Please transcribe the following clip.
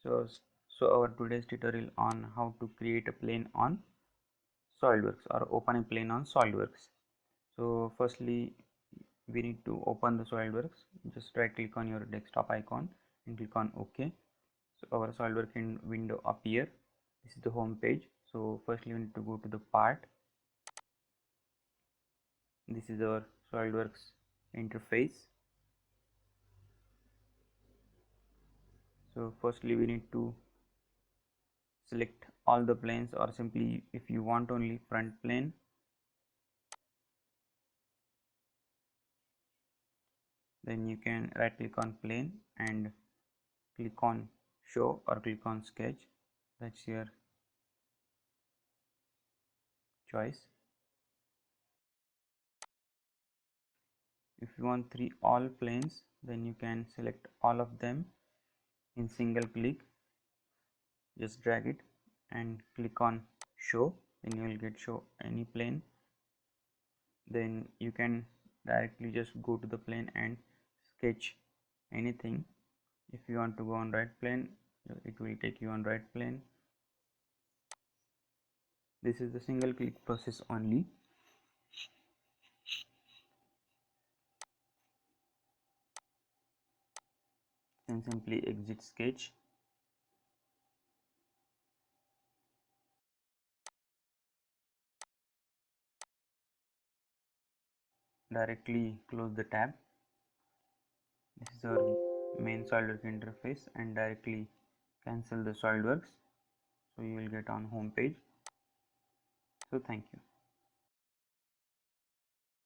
So, so our today's tutorial on how to create a plane on Solidworks or open a plane on Solidworks. So firstly, we need to open the Solidworks. Just right click on your desktop icon and click on OK. So our Solidworks window appear. This is the home page. So firstly, we need to go to the part. This is our Solidworks interface. So firstly, we need to select all the planes, or simply if you want only front plane, then you can right click on plane and click on show or click on sketch. That's your choice. If you want all planes, then you can select all of them in single click. Just drag it and click on show, then you will get show any plane. Then you can directly just go to the plane and sketch anything. If you want to go on right plane, it will take you on right plane. This is the single click process only. Then simply exit sketch. Directly close the tab. This is our main SolidWorks interface, and directly cancel the SolidWorks. So you will get on home page. So thank you.